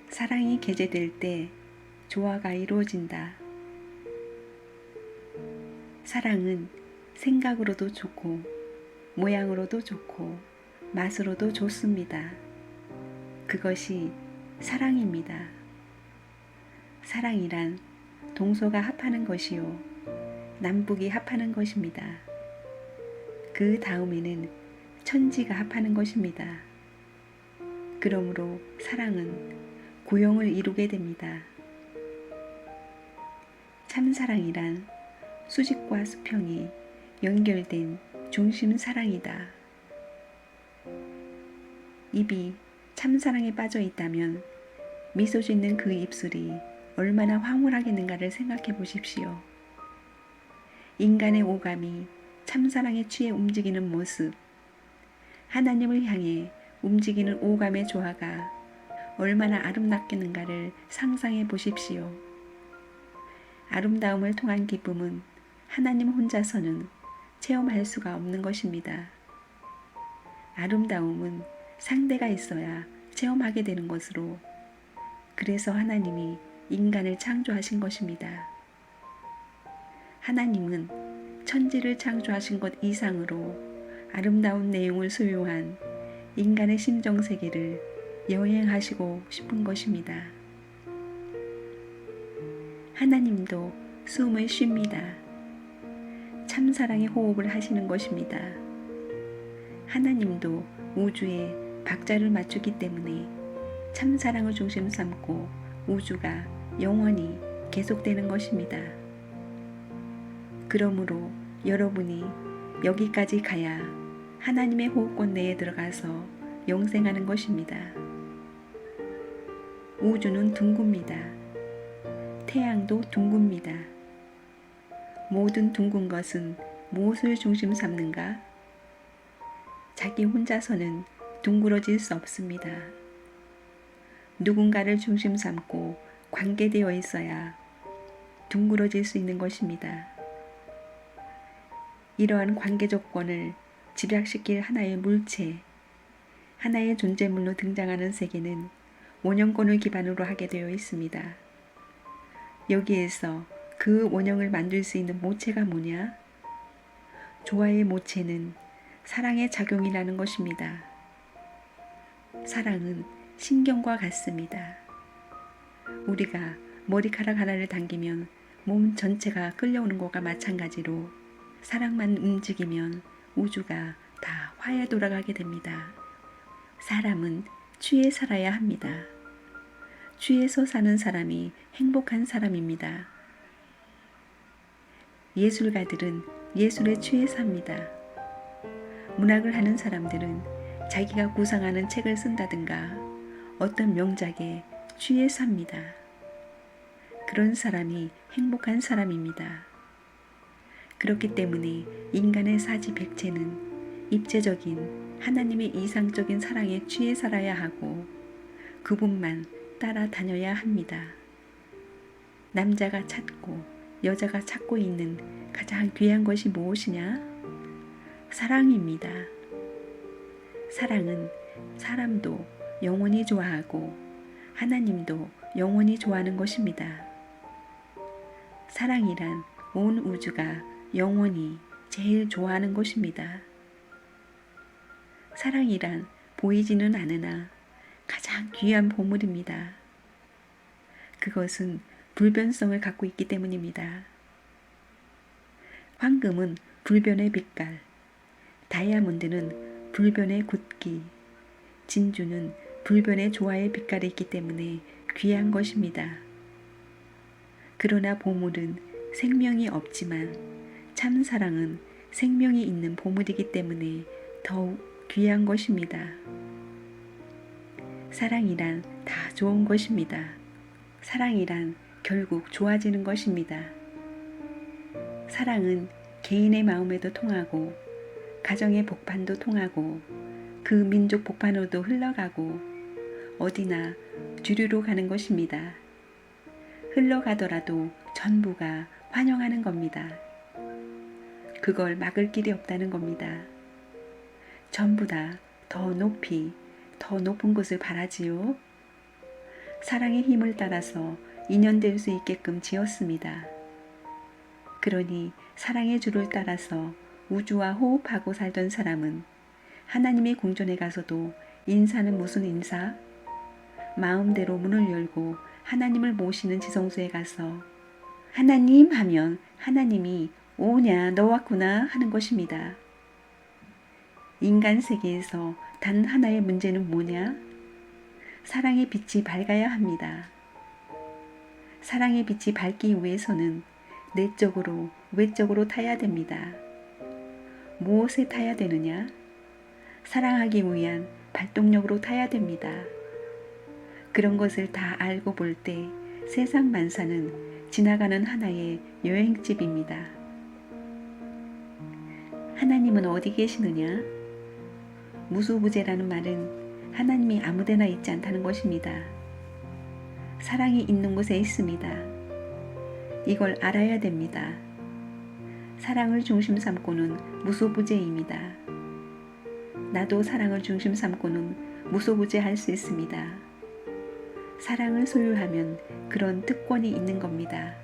사랑이 개재될 때 조화가 이루어진다. 사랑은 생각으로도 좋고 모양으로도 좋고 맛으로도 좋습니다. 그것이 사랑입니다. 사랑이란 동서가 합하는 것이요 남북이 합하는 것입니다. 그 다음에는 천지가 합하는 것입니다. 그러므로 사랑은 고용을 이루게 됩니다. 참사랑이란 수직과 수평이 연결된 중심 사랑이다. 입이 참사랑에 빠져 있다면 미소 짓는 그 입술이 얼마나 황홀하겠는가를 생각해 보십시오. 인간의 오감이 참사랑에 취해 움직이는 모습, 하나님을 향해 움직이는 오감의 조화가 얼마나 아름답겠는가를 상상해 보십시오. 아름다움을 통한 기쁨은 하나님 혼자서는 체험할 수가 없는 것입니다. 아름다움은 상대가 있어야 체험하게 되는 것으로, 그래서 하나님이 인간을 창조하신 것입니다. 하나님은 천지를 창조하신 것 이상으로 아름다운 내용을 소유한 인간의 심정세계를 여행하시고 싶은 것입니다. 하나님도 숨을 쉽니다. 참사랑의 호흡을 하시는 것입니다. 하나님도 우주에 박자를 맞추기 때문에 참사랑을 중심 삼고 우주가 영원히 계속되는 것입니다. 그러므로 여러분이 여기까지 가야 하나님의 호흡권 내에 들어가서 영생하는 것입니다. 우주는 둥굽니다. 태양도 둥굽니다. 모든 둥근 것은 무엇을 중심 삼는가? 자기 혼자서는 둥그러질 수 없습니다. 누군가를 중심 삼고 관계되어 있어야 둥그러질 수 있는 것입니다. 이러한 관계 조건을 집약시킬 하나의 물체, 하나의 존재물로 등장하는 세계는 원형권을 기반으로 하게 되어 있습니다. 여기에서 그 원형을 만들 수 있는 모체가 뭐냐? 조화의 모체는 사랑의 작용이라는 것입니다. 사랑은 신경과 같습니다. 우리가 머리카락 하나를 당기면 몸 전체가 끌려오는 것과 마찬가지로 사랑만 움직이면 우주가 다 화에 돌아가게 됩니다. 사람은 취해 살아야 합니다. 취해서 사는 사람이 행복한 사람입니다. 예술가들은 예술에 취해 삽니다. 문학을 하는 사람들은 자기가 구상하는 책을 쓴다든가 어떤 명작에 취해 삽니다. 그런 사람이 행복한 사람입니다. 그렇기 때문에 인간의 사지백체는 입체적인 하나님의 이상적인 사랑에 취해 살아야 하고 그분만 따라다녀야 합니다. 남자가 찾고 여자가 찾고 있는 가장 귀한 것이 무엇이냐? 사랑입니다. 사랑은 사람도 영원히 좋아하고 하나님도 영원히 좋아하는 것입니다. 사랑이란 온 우주가 영원히 제일 좋아하는 것입니다. 사랑이란 보이지는 않으나 가장 귀한 보물입니다. 그것은 불변성을 갖고 있기 때문입니다. 황금은 불변의 빛깔, 다이아몬드는 불변의 굵기, 진주는 불변의 조화의 빛깔이 있기 때문에 귀한 것입니다. 그러나 보물은 생명이 없지만 참사랑은 생명이 있는 보물이기 때문에 더욱 귀한 것입니다. 사랑이란 다 좋은 것입니다. 사랑이란 결국 좋아지는 것입니다. 사랑은 개인의 마음에도 통하고 가정의 복판도 통하고 그 민족 복판으로도 흘러가고 어디나 주류로 가는 것입니다. 흘러가더라도 전부가 환영하는 겁니다. 그걸 막을 길이 없다는 겁니다. 전부 다 더 높이, 더 높은 곳을 바라지요. 사랑의 힘을 따라서 인연될 수 있게끔 지었습니다. 그러니 사랑의 줄을 따라서 우주와 호흡하고 살던 사람은 하나님의 궁전에 가서도 인사는 무슨 인사? 마음대로 문을 열고 하나님을 모시는 지성소에 가서 하나님 하면 하나님이 오냐 너 왔구나 하는 것입니다. 인간 세계에서 단 하나의 문제는 뭐냐? 사랑의 빛이 밝아야 합니다. 사랑의 빛이 밝기 위해서는 내적으로 외적으로 타야 됩니다. 무엇에 타야 되느냐? 사랑하기 위한 발동력으로 타야 됩니다. 그런 것을 다 알고 볼 때 세상 만사는 지나가는 하나의 여행집입니다. 하나님은 어디 계시느냐? 무소부재라는 말은 하나님이 아무데나 있지 않다는 것입니다. 사랑이 있는 곳에 있습니다. 이걸 알아야 됩니다. 사랑을 중심 삼고는 무소부재입니다. 나도 사랑을 중심 삼고는 무소부재할 수 있습니다. 사랑을 소유하면 그런 특권이 있는 겁니다.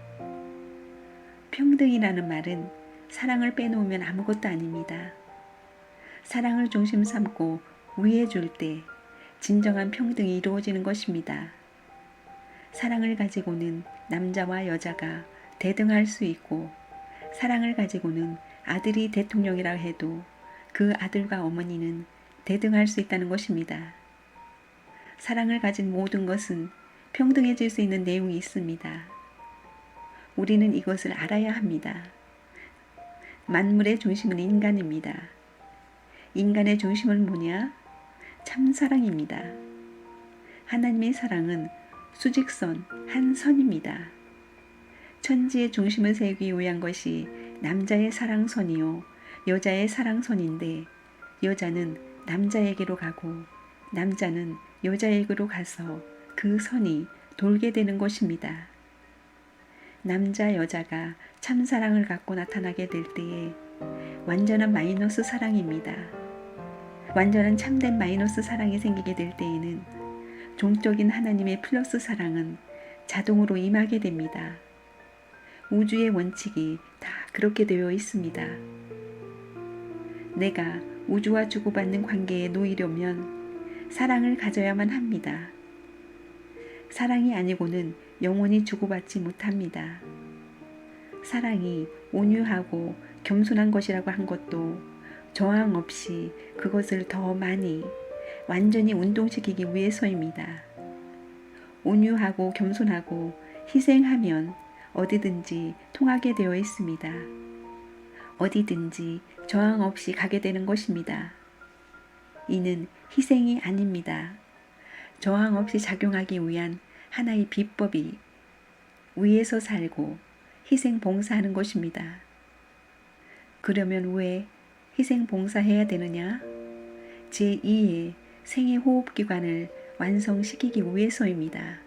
평등이라는 말은 사랑을 빼놓으면 아무것도 아닙니다. 사랑을 중심 삼고 위해 줄 때 진정한 평등이 이루어지는 것입니다. 사랑을 가지고는 남자와 여자가 대등할 수 있고 사랑을 가지고는 아들이 대통령이라 해도 그 아들과 어머니는 대등할 수 있다는 것입니다. 사랑을 가진 모든 것은 평등해질 수 있는 내용이 있습니다. 우리는 이것을 알아야 합니다. 만물의 중심은 인간입니다. 인간의 중심은 뭐냐? 참 사랑입니다. 하나님의 사랑은 수직선, 한 선입니다. 천지의 중심을 세우기 위한 것이 남자의 사랑선이요 여자의 사랑선인데 여자는 남자에게로 가고 남자는 여자에게로 가서 그 선이 돌게 되는 것입니다. 남자 여자가 참사랑을 갖고 나타나게 될 때에 완전한 마이너스 사랑입니다. 완전한 참된 마이너스 사랑이 생기게 될 때에는 종적인 하나님의 플러스 사랑은 자동으로 임하게 됩니다. 우주의 원칙이 다 그렇게 되어 있습니다. 내가 우주와 주고받는 관계에 놓이려면 사랑을 가져야만 합니다. 사랑이 아니고는 영원히 주고받지 못합니다. 사랑이 온유하고 겸손한 것이라고 한 것도 저항 없이 그것을 더 많이 완전히 운동시키기 위해서입니다. 온유하고 겸손하고 희생하면 어디든지 통하게 되어 있습니다. 어디든지 저항 없이 가게 되는 것입니다. 이는 희생이 아닙니다. 저항 없이 작용하기 위한 하나의 비법이 위에서 살고 희생 봉사하는 것입니다. 그러면 왜 희생 봉사해야 되느냐? 제2의 생애 호흡기관을 완성시키기 위해서입니다.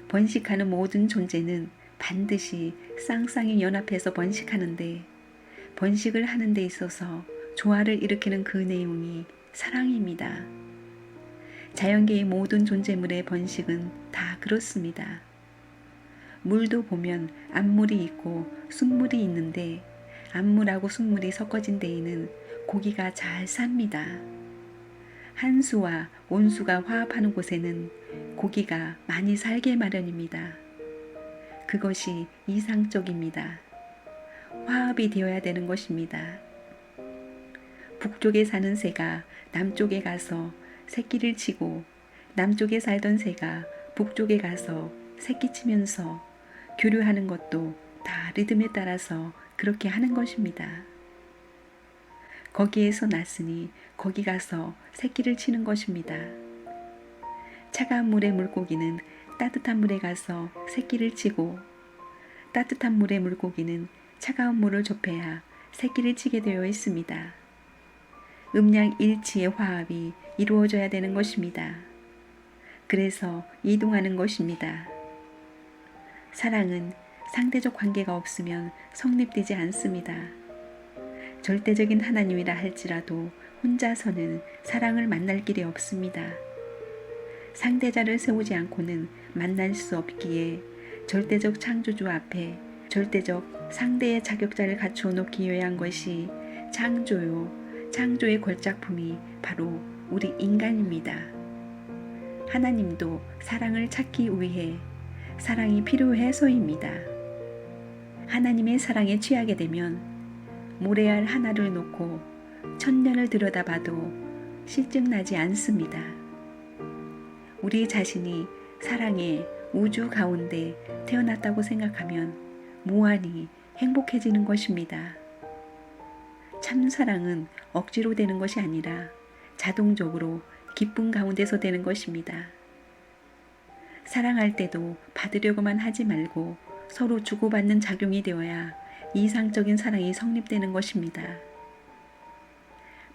번식하는 모든 존재는 반드시 쌍쌍이 연합해서 번식하는데 번식을 하는 데 있어서 조화를 일으키는 그 내용이 사랑입니다. 자연계의 모든 존재물의 번식은 다 그렇습니다. 물도 보면 암물이 있고 순물이 있는데 암물하고 순물이 섞어진 데에는 고기가 잘 삽니다. 한수와 온수가 화합하는 곳에는 고기가 많이 살게 마련입니다. 그것이 이상적입니다. 화합이 되어야 되는 것입니다. 북쪽에 사는 새가 남쪽에 가서 새끼를 치고 남쪽에 살던 새가 북쪽에 가서 새끼 치면서 교류하는 것도 다 리듬에 따라서 그렇게 하는 것입니다. 거기에서 났으니 거기 가서 새끼를 치는 것입니다. 차가운 물의 물고기는 따뜻한 물에 가서 새끼를 치고 따뜻한 물의 물고기는 차가운 물을 접해야 새끼를 치게 되어 있습니다. 음양 일치의 화합이 이루어져야 되는 것입니다. 그래서 이동하는 것입니다. 사랑은 상대적 관계가 없으면 성립되지 않습니다. 절대적인 하나님이라 할지라도 혼자서는 사랑을 만날 길이 없습니다. 상대자를 세우지 않고는 만날 수 없기에 절대적 창조주 앞에 절대적 상대의 자격자를 갖추어 놓기 위한 것이 창조요. 창조의 걸작품이 바로 우리 인간입니다. 하나님도 사랑을 찾기 위해 사랑이 필요해서입니다. 하나님의 사랑에 취하게 되면 모래알 하나를 놓고 천년을 들여다봐도 실증나지 않습니다. 우리 자신이 사랑의 우주 가운데 태어났다고 생각하면 무한히 행복해지는 것입니다. 참 사랑은 억지로 되는 것이 아니라 자동적으로 기쁨 가운데서 되는 것입니다. 사랑할 때도 받으려고만 하지 말고 서로 주고받는 작용이 되어야 이상적인 사랑이 성립되는 것입니다.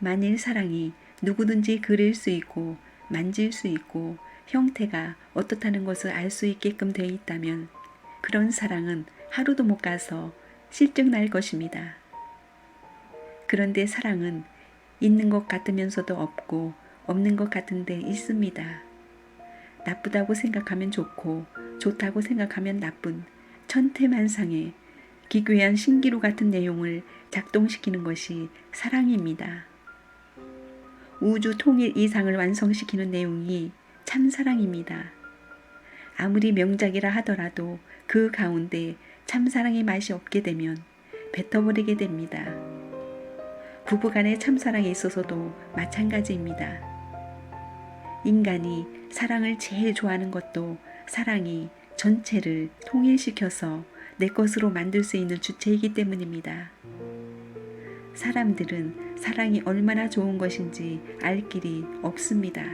만일 사랑이 누구든지 그릴 수 있고 만질 수 있고 형태가 어떻다는 것을 알 수 있게끔 되어 있다면 그런 사랑은 하루도 못 가서 실증날 것입니다. 그런데 사랑은 있는 것 같으면서도 없고 없는 것 같은데 있습니다. 나쁘다고 생각하면 좋고 좋다고 생각하면 나쁜 천태만상의 기괴한 신기루 같은 내용을 작동시키는 것이 사랑입니다. 우주 통일 이상을 완성시키는 내용이 참사랑입니다. 아무리 명작이라 하더라도 그 가운데 참사랑의 맛이 없게 되면 뱉어버리게 됩니다. 부부간의 참사랑에 있어서도 마찬가지입니다. 인간이 사랑을 제일 좋아하는 것도 사랑이 전체를 통일시켜서 내 것으로 만들 수 있는 주체이기 때문입니다. 사람들은 사랑이 얼마나 좋은 것인지 알 길이 없습니다.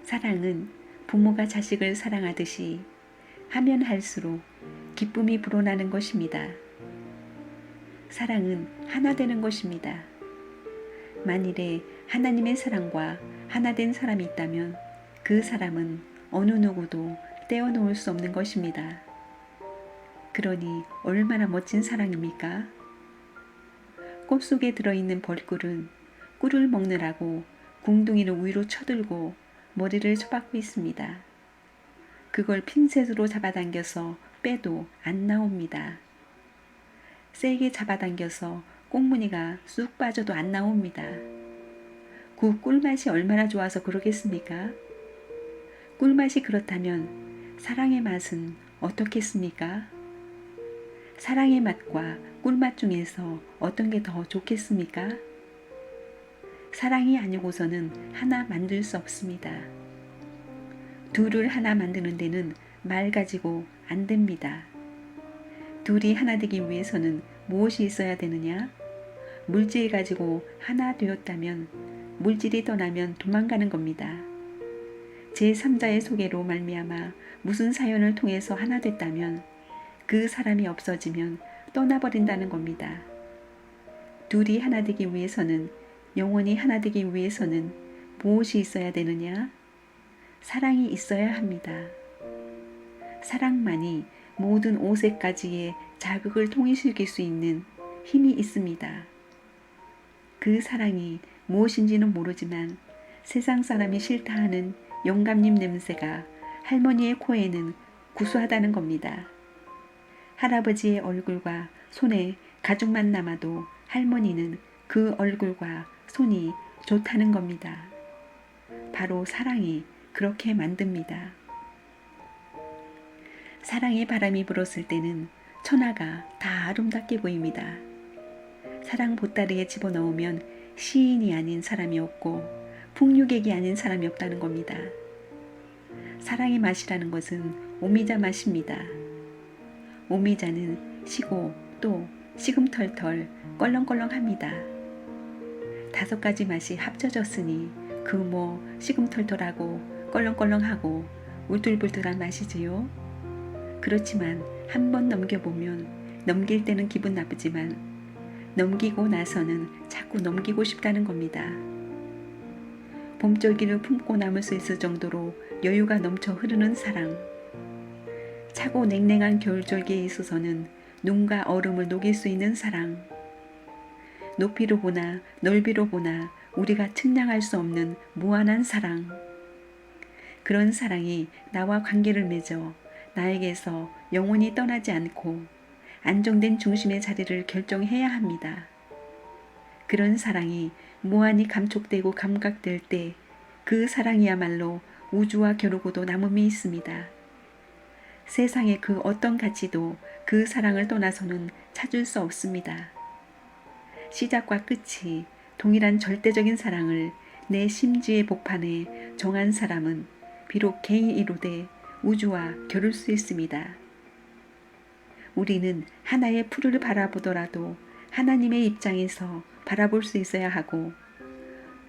사랑은 부모가 자식을 사랑하듯이 하면 할수록 기쁨이 불어나는 것입니다. 사랑은 하나 되는 것입니다. 만일에 하나님의 사랑과 하나 된 사람이 있다면 그 사람은 어느 누구도 떼어놓을 수 없는 것입니다. 그러니 얼마나 멋진 사랑입니까? 꽃 속에 들어있는 벌꿀은 꿀을 먹느라고 궁둥이를 위로 쳐들고 머리를 쳐박고 있습니다. 그걸 핀셋으로 잡아당겨서 빼도 안 나옵니다. 세게 잡아당겨서 꽁무니가 쑥 빠져도 안 나옵니다. 그 꿀맛이 얼마나 좋아서 그러겠습니까? 꿀맛이 그렇다면 사랑의 맛은 어떻겠습니까? 사랑의 맛과 꿀맛 중에서 어떤 게 더 좋겠습니까? 사랑이 아니고서는 하나 만들 수 없습니다. 둘을 하나 만드는 데는 말 가지고 안 됩니다. 둘이 하나 되기 위해서는 무엇이 있어야 되느냐? 물질 가지고 하나 되었다면 물질이 떠나면 도망가는 겁니다. 제3자의 소개로 말미암아 무슨 사연을 통해서 하나 됐다면 그 사람이 없어지면 떠나버린다는 겁니다. 둘이 하나 되기 위해서는 영원히 하나 되기 위해서는 무엇이 있어야 되느냐? 사랑이 있어야 합니다. 사랑만이 모든 5세까지의 자극을 통일시킬 수 있는 힘이 있습니다. 그 사랑이 무엇인지는 모르지만 세상 사람이 싫다 하는 영감님 냄새가 할머니의 코에는 구수하다는 겁니다. 할아버지의 얼굴과 손에 가죽만 남아도 할머니는 그 얼굴과 손이 좋다는 겁니다. 바로 사랑이 그렇게 만듭니다. 사랑의 바람이 불었을 때는 천하가 다 아름답게 보입니다. 사랑 보따리에 집어넣으면 시인이 아닌 사람이 없고 풍류객이 아닌 사람이 없다는 겁니다. 사랑의 맛이라는 것은 오미자 맛입니다. 오미자는 시고 또 시금털털 껄렁껄렁합니다. 5가지 맛이 합쳐졌으니 그 뭐 시금털털하고 껄렁껄렁하고 울툴불툴한 맛이지요. 그렇지만 한번 넘겨보면 넘길 때는 기분 나쁘지만 넘기고 나서는 자꾸 넘기고 싶다는 겁니다. 봄절기를 품고 남을 수 있을 정도로 여유가 넘쳐 흐르는 사랑. 차고 냉랭한 겨울절기에 있어서는 눈과 얼음을 녹일 수 있는 사랑. 높이로 보나 넓이로 보나 우리가 측량할 수 없는 무한한 사랑. 그런 사랑이 나와 관계를 맺어 나에게서 영원히 떠나지 않고 안정된 중심의 자리를 결정해야 합니다. 그런 사랑이 무한히 감촉되고 감각될 때 그 사랑이야말로 우주와 겨루고도 남음이 있습니다. 세상의 그 어떤 가치도 그 사랑을 떠나서는 찾을 수 없습니다. 시작과 끝이 동일한 절대적인 사랑을 내 심지의 복판에 정한 사람은 비록 개인이로되 우주와 겨룰 수 있습니다. 우리는 하나의 풀을 바라보더라도 하나님의 입장에서 바라볼 수 있어야 하고,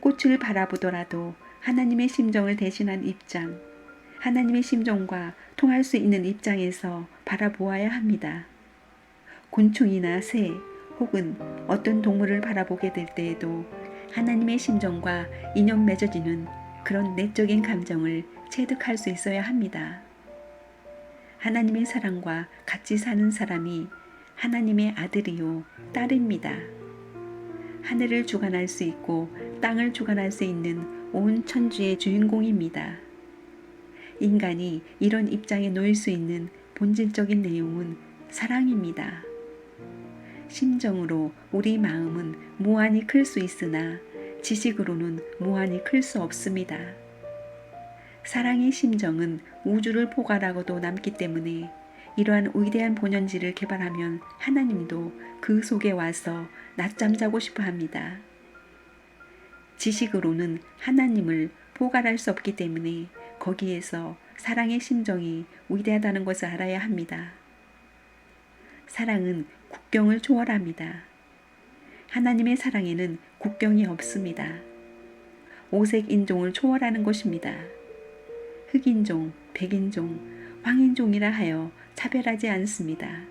꽃을 바라보더라도 하나님의 심정을 대신한 입장, 하나님의 심정과 통할 수 있는 입장에서 바라보아야 합니다. 곤충이나 새 혹은 어떤 동물을 바라보게 될 때에도 하나님의 심정과 인연 맺어지는 그런 내적인 감정을 체득할 수 있어야 합니다. 하나님의 사랑과 같이 사는 사람이 하나님의 아들이요 딸입니다. 하늘을 주관할 수 있고 땅을 주관할 수 있는 온 천주의 주인공입니다. 인간이 이런 입장에 놓일 수 있는 본질적인 내용은 사랑입니다. 심정으로 우리 마음은 무한히 클 수 있으나 지식으로는 무한히 클 수 없습니다. 사랑의 심정은 우주를 포괄하고도 남기 때문에 이러한 위대한 본연지를 개발하면 하나님도 그 속에 와서 낮잠 자고 싶어 합니다. 지식으로는 하나님을 포괄할 수 없기 때문에 거기에서 사랑의 심정이 위대하다는 것을 알아야 합니다. 사랑은 국경을 초월합니다. 하나님의 사랑에는 국경이 없습니다. 오색 인종을 초월하는 것입니다. 흑인종, 백인종, 황인종이라 하여 차별하지 않습니다.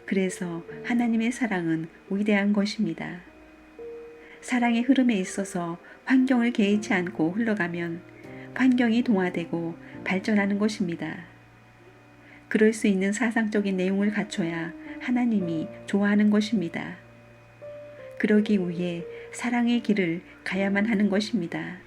그래서 하나님의 사랑은 위대한 것입니다. 사랑의 흐름에 있어서 환경을 개의치 않고 흘러가면 환경이 동화되고 발전하는 것입니다. 그럴 수 있는 사상적인 내용을 갖춰야 하나님이 좋아하는 것입니다. 그러기 위해 사랑의 길을 가야만 하는 것입니다.